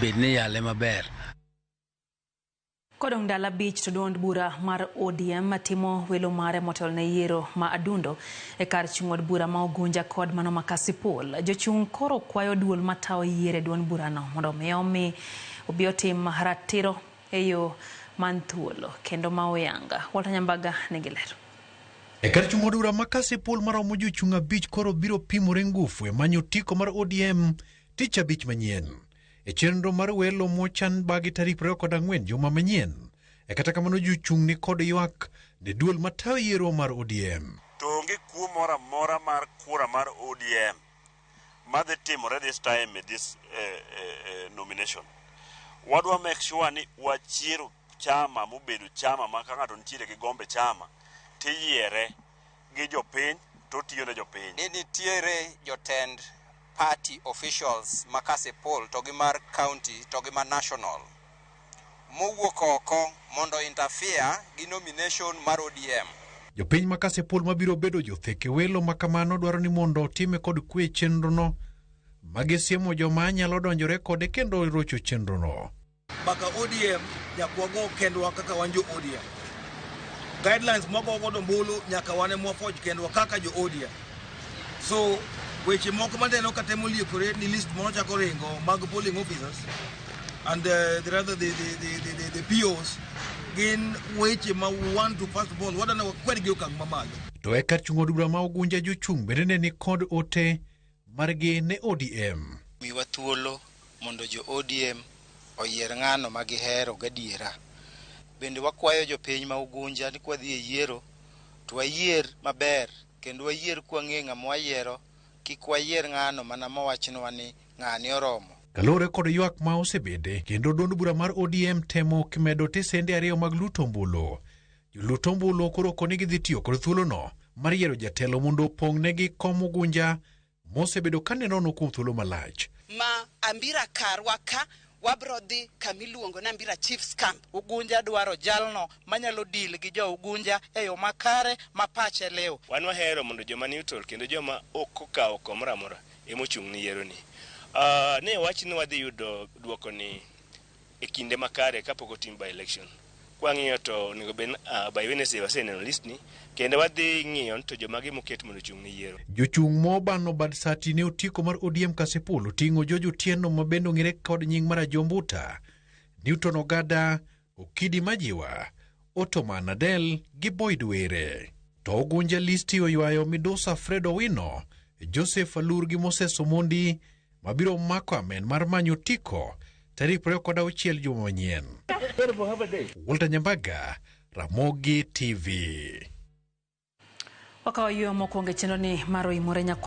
bedne yale maber. Kodong dala beach to duond bura mar ODM matimo welo mare motelo ne yiero ma adundo e kar chung'od bura ma Ugunja kod mano ma Kasipul. Jochung' koro kwayo duol matao yiere duond bura no mondo mi obi otim ratiro e yo man thuolo kendo ma oyanga. Walter Nyambaga nigi lero. E kar chung'od bura ma Kasipul maromo jochung' abich koro biro pimore ngufu e manyo tiko mar ODM tich abich manyien. E chenro mar welo mochan bagi tarik 24 juma manyien. E kata kamano jochung' ni kod ywak ne duol matao yiero mar ODM. To onge kuo mora mar kura mar ODM madhi timore this time in this nomination. Wadwa make sure ni wachiero chama mobedo chama ma ka ng'ato nitiere gi gombe chama tiyiere gi jopiny to tiyo ne jopiny. Nitiere jotend party officials ma Kasipul to gi mar county to gi mar national mowuok oko mondo interfere gi nomination mar ODM. Jopiny ma Kasipul mabiro bedo jotheke welo makamano dwaro ni mondo time kod kwe chenro no magisiemo joma nyalo donjore kode kendo rocho chenro no. Baka ODM nyakwago kendwa kaka wanjo ODM. Guidelines moko godo mbulu nyaka wane mwafoj kendwa kaka jo ODM. So weche moko maneno katemo liekore ni list mono chako ringo mag polling officers and the POs gin weche ma want to first of all wadana kwed gi okang' mamalo. To e kar chung'od bura ma Ugunja jochung' bende ni kod ote margi ne ODM. Miwa thuolo mondo jo ODM oyier ng'ano ma gihero gadiera. Bende wakwayo jopiny ma Ugunja ni kwadhi e yiero to wayier maber kendo wayier kwa ng'e ng'ama wayiero kik wayier ng'ano mana mawachnwa ni ng'ani oromo. Kalore kod ywak ma osebede kendo duond bura mar ODM temo kimedo tesende ariyo mag lutombulo. Lutombulo koro koni gidhi tiyo kod thuolo no mar yiero jatelo mondo opong' negi kom Ugunja mosebedo kaneno kuom thuolo malach. Ma ambira karwa ka wabrodhi kamiluongo na ambira Chiefs Camp. Ugunja dwaro jalno manyalo deal gi jo Ugunja e yo makare ma pache leo. Wan wahero mondo joma neutral kendo joma ok okawo komora amora emochung' ni yiero ni. Ne wach ni wadhi yudo duoko ni e kinde makare kapok otim by election. Kwang'iyo to nego ben by Wednesday waseneno list ni kendo wadhi ng'iyo to joma gimuket mondo chung' ni yiero. Jochung' mobano bad sati ne otiko mar ODM Kasipul oting'o Jojo Tieno mabendo ng'ire kod nying mar Ajombuta, Newton Ogada, Okidi Majiwa, Ottoman Adel gi Boyd Were. To Ugunja listi oywayo Midusa Fredo Wino, Joseph Alur gi Moses Omondi mabiro mako amen mar manyo tiko tarik 26 juma manyien. Walter Nyambaga, Ramogi TV. Wakawa yuo mokwonge chenro ni maro imore